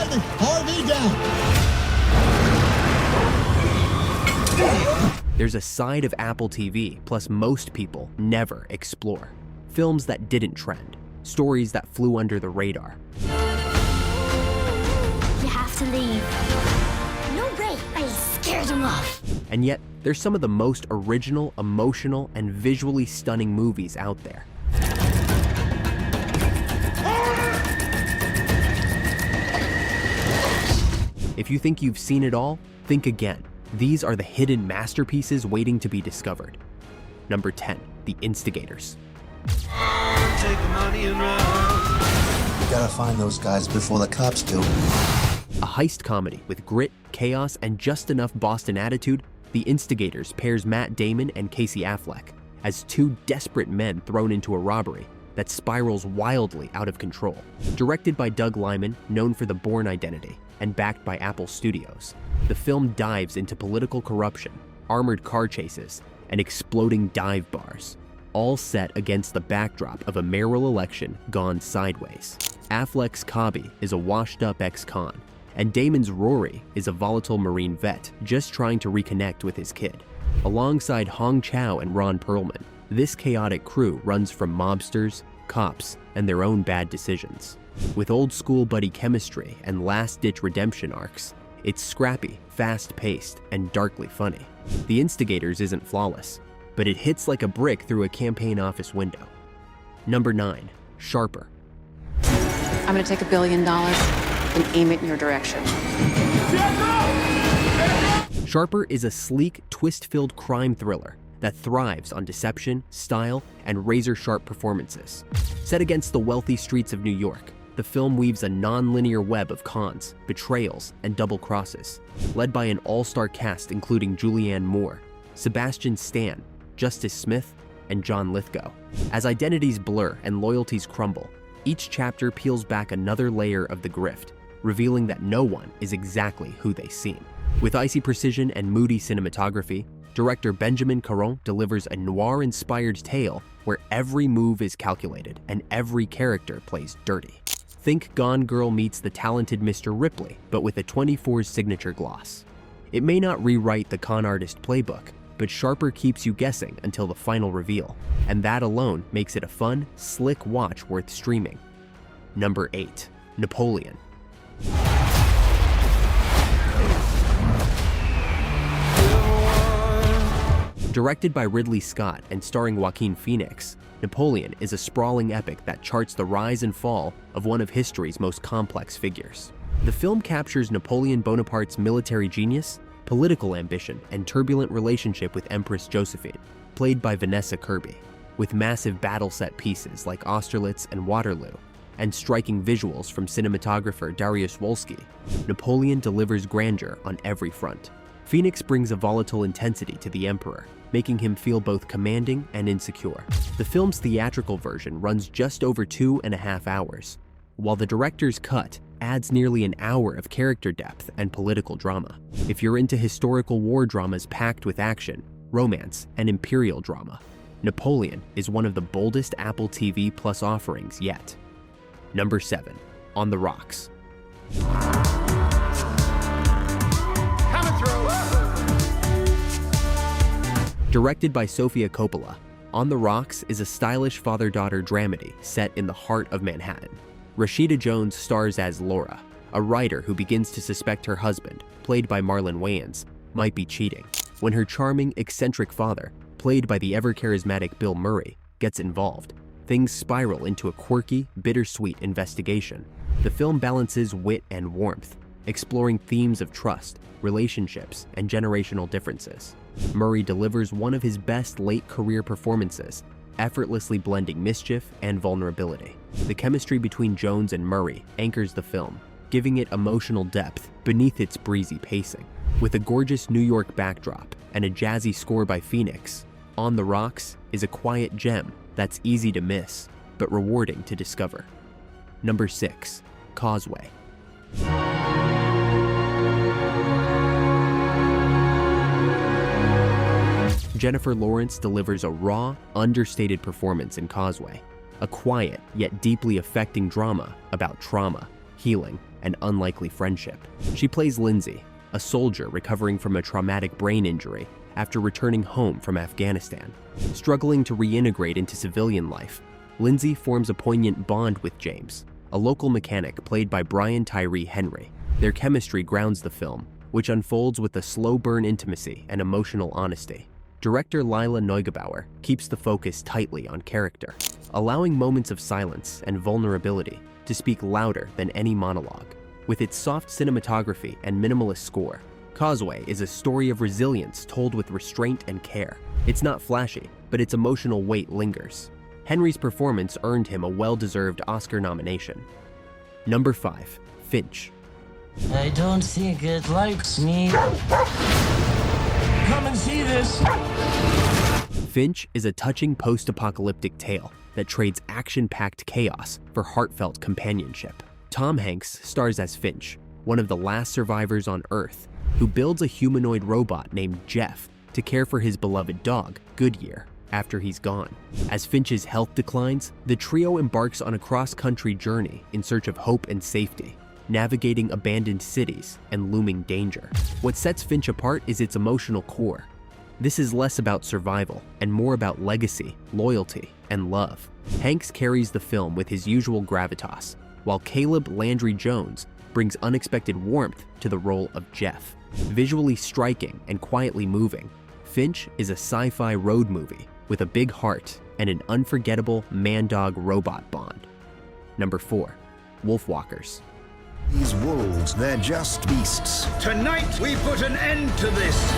Get the RV down! There's a side of Apple TV, plus most people never explore. Films that didn't trend, stories that flew under the radar. You have to leave. No way, I scared him off. And yet, they're some of the most original, emotional, and visually stunning movies out there. If you think you've seen it all, think again. These are the hidden masterpieces waiting to be discovered. Number 10, The Instigators. Take the money and run. You gotta find those guys before the cops do. A heist comedy with grit, chaos, and just enough Boston attitude, The Instigators pairs Matt Damon and Casey Affleck as two desperate men thrown into a robbery that spirals wildly out of control. Directed by Doug Liman, known for The Bourne Identity, and backed by Apple Studios, the film dives into political corruption, armored car chases, and exploding dive bars, all set against the backdrop of a mayoral election gone sideways. Affleck's Cobby is a washed-up ex-con, and Damon's Rory is a volatile Marine vet just trying to reconnect with his kid. Alongside Hong Chow and Ron Perlman, this chaotic crew runs from mobsters, cops, and their own bad decisions. With old-school buddy chemistry and last-ditch redemption arcs, it's scrappy, fast-paced, and darkly funny. The Instigators isn't flawless, but it hits like a brick through a campaign office window. Number 9, Sharper. I'm gonna take $1 billion and aim it in your direction. Sharper is a sleek, twist-filled crime thriller that thrives on deception, style, and razor-sharp performances. Set against the wealthy streets of New York, the film weaves a non-linear web of cons, betrayals, and double crosses, led by an all-star cast including Julianne Moore, Sebastian Stan, Justice Smith, and John Lithgow. As identities blur and loyalties crumble, each chapter peels back another layer of the grift, revealing that no one is exactly who they seem. With icy precision and moody cinematography, director Benjamin Caron delivers a noir-inspired tale where every move is calculated and every character plays dirty. Think Gone Girl meets the talented Mr. Ripley, but with a 24's signature gloss. It may not rewrite the con artist playbook, but Sharper keeps you guessing until the final reveal, and that alone makes it a fun, slick watch worth streaming. Number 8, Napoleon. Directed by Ridley Scott and starring Joaquin Phoenix, Napoleon is a sprawling epic that charts the rise and fall of one of history's most complex figures. The film captures Napoleon Bonaparte's military genius, political ambition, and turbulent relationship with Empress Josephine, played by Vanessa Kirby, with massive battle set pieces like Austerlitz and Waterloo, and striking visuals from cinematographer Dariusz Wolski. Napoleon delivers grandeur on every front. Phoenix brings a volatile intensity to the Emperor, making him feel both commanding and insecure. The film's theatrical version runs just over 2.5 hours, while the director's cut adds nearly an hour of character depth and political drama. If you're into historical war dramas packed with action, romance, and imperial drama, Napoleon is one of the boldest Apple TV Plus offerings yet. Number 7, On the Rocks. Directed by Sofia Coppola, On the Rocks is a stylish father-daughter dramedy set in the heart of Manhattan. Rashida Jones stars as Laura, a writer who begins to suspect her husband, played by Marlon Wayans, might be cheating, when her charming, eccentric father, played by the ever-charismatic Bill Murray, gets involved. Things spiral into a quirky, bittersweet investigation. The film balances wit and warmth, exploring themes of trust, relationships, and generational differences. Murray delivers one of his best late-career performances, effortlessly blending mischief and vulnerability. The chemistry between Jones and Murray anchors the film, giving it emotional depth beneath its breezy pacing. With a gorgeous New York backdrop and a jazzy score by Phoenix, On the Rocks is a quiet gem that's easy to miss, but rewarding to discover. Number 6, Causeway. Jennifer Lawrence delivers a raw, understated performance in Causeway, a quiet yet deeply affecting drama about trauma, healing, and unlikely friendship. She plays Lindsay, a soldier recovering from a traumatic brain injury after returning home from Afghanistan. Struggling to reintegrate into civilian life, Lindsay forms a poignant bond with James, a local mechanic played by Brian Tyree Henry. Their chemistry grounds the film, which unfolds with a slow-burn intimacy and emotional honesty. Director Lila Neugebauer keeps the focus tightly on character, allowing moments of silence and vulnerability to speak louder than any monologue. With its soft cinematography and minimalist score, Causeway is a story of resilience told with restraint and care. It's not flashy, but its emotional weight lingers. Henry's performance earned him a well-deserved Oscar nomination. Number 5. Finch. I don't think it likes me. Come and see this. Finch is a touching post-apocalyptic tale that trades action-packed chaos for heartfelt companionship. Tom Hanks stars as Finch, one of the last survivors on Earth, who builds a humanoid robot named Jeff to care for his beloved dog, Goodyear, after he's gone. As Finch's health declines, the trio embarks on a cross-country journey in search of hope and safety, navigating abandoned cities and looming danger. What sets Finch apart is its emotional core. This is less about survival and more about legacy, loyalty, and love. Hanks carries the film with his usual gravitas, while Caleb Landry Jones brings unexpected warmth to the role of Jeff. Visually striking and quietly moving, Finch is a sci-fi road movie with a big heart and an unforgettable man-dog robot bond. Number 4. Wolfwalkers. These wolves, they're just beasts. Tonight we put an end to this.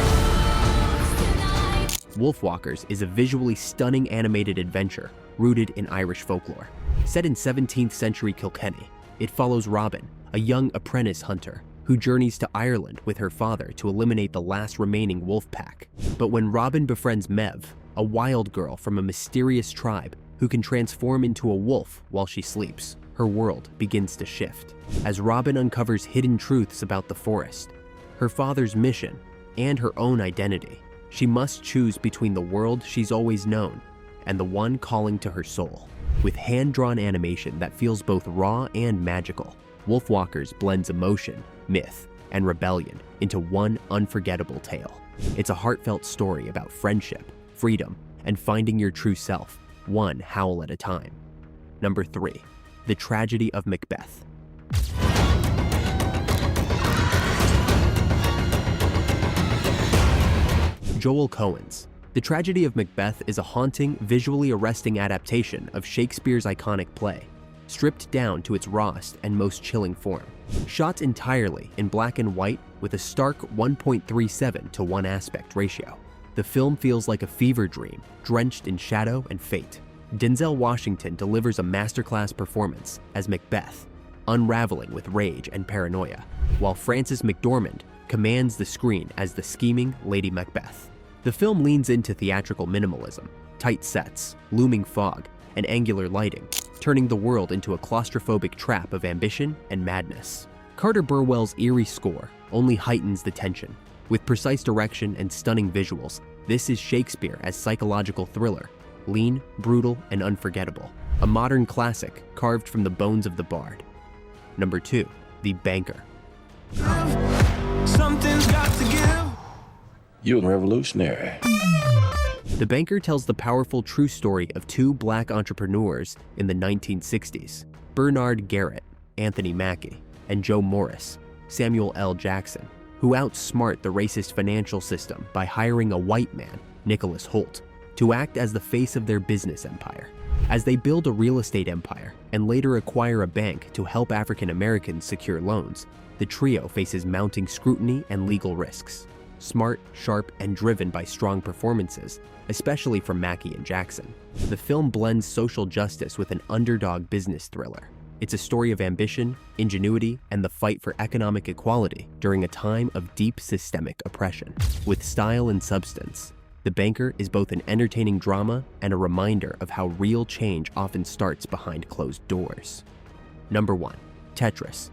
Wolfwalkers is a visually stunning animated adventure rooted in Irish folklore. Set in 17th century Kilkenny, it follows Robin, a young apprentice hunter who journeys to Ireland with her father to eliminate the last remaining wolf pack. But when Robin befriends Mev, a wild girl from a mysterious tribe who can transform into a wolf while she sleeps, her world begins to shift. As Robin uncovers hidden truths about the forest, her father's mission, and her own identity, she must choose between the world she's always known and the one calling to her soul. With hand-drawn animation that feels both raw and magical, Wolfwalkers blends emotion, myth, and rebellion into one unforgettable tale. It's a heartfelt story about friendship, freedom, and finding your true self, one howl at a time. Number 3. The Tragedy of Macbeth. Joel Coen's The Tragedy of Macbeth is a haunting, visually arresting adaptation of Shakespeare's iconic play, stripped down to its rawest and most chilling form. Shot entirely in black and white with a stark 1.37 to 1 aspect ratio, the film feels like a fever dream, drenched in shadow and fate. Denzel Washington delivers a masterclass performance as Macbeth, unraveling with rage and paranoia, while Frances McDormand commands the screen as the scheming Lady Macbeth. The film leans into theatrical minimalism, tight sets, looming fog, and angular lighting, turning the world into a claustrophobic trap of ambition and madness. Carter Burwell's eerie score only heightens the tension. With precise direction and stunning visuals, this is Shakespeare as psychological thriller, lean, brutal, and unforgettable. A modern classic carved from the bones of the bard. Number 2. The Banker. Something's got to give. You're revolutionary. The Banker tells the powerful true story of 2 black entrepreneurs in the 1960s, Bernard Garrett, Anthony Mackie, and Joe Morris, Samuel L. Jackson, who outsmart the racist financial system by hiring a white man, Nicholas Holt, to act as the face of their business empire. As they build a real estate empire and later acquire a bank to help African Americans secure loans, the trio faces mounting scrutiny and legal risks. Smart, sharp, and driven by strong performances, especially from Mackie and Jackson, the film blends social justice with an underdog business thriller. It's a story of ambition, ingenuity, and the fight for economic equality during a time of deep systemic oppression. With style and substance, The Banker is both an entertaining drama and a reminder of how real change often starts behind closed doors. Number 1. Tetris.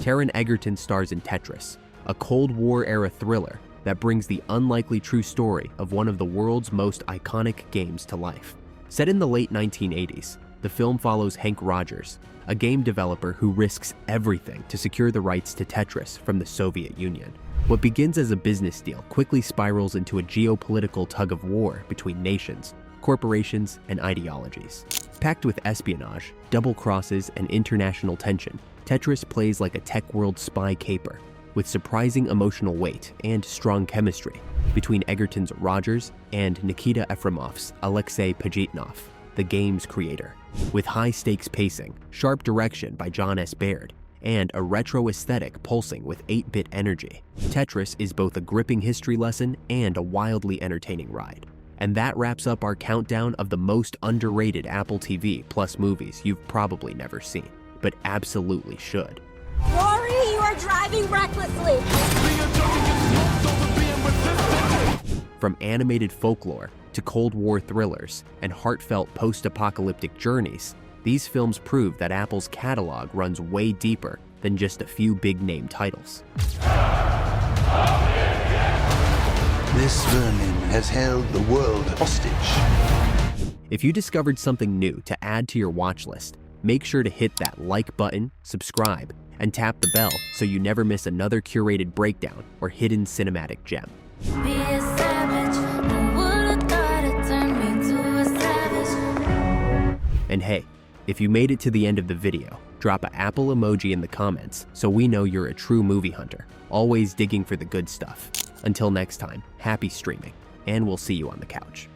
Taron Egerton stars in Tetris, a Cold War-era thriller that brings the unlikely true story of one of the world's most iconic games to life. Set in the late 1980s, the film follows Hank Rogers, a game developer who risks everything to secure the rights to Tetris from the Soviet Union. What begins as a business deal quickly spirals into a geopolitical tug-of-war between nations, corporations, and ideologies. Packed with espionage, double crosses, and international tension, Tetris plays like a tech world spy caper, with surprising emotional weight and strong chemistry between Egerton's Rogers and Nikita Efremov's Alexei Pajitnov, the game's creator. With high-stakes pacing, sharp direction by John S. Baird, and a retro aesthetic pulsing with 8-bit energy, Tetris is both a gripping history lesson and a wildly entertaining ride. And that wraps up our countdown of the most underrated Apple TV Plus movies you've probably never seen, but absolutely should. Rory, you are driving recklessly. From animated folklore to Cold War thrillers and heartfelt post-apocalyptic journeys, these films prove that Apple's catalog runs way deeper than just a few big-name titles. This vermin has held the world hostage. If you discovered something new to add to your watch list, make sure to hit that like button, subscribe, and tap the bell so you never miss another curated breakdown or hidden cinematic gem. Be a savage. Who would've thought it turned me to a savage? And hey, if you made it to the end of the video, drop an Apple emoji in the comments so we know you're a true movie hunter, always digging for the good stuff. Until next time, happy streaming, and we'll see you on the couch.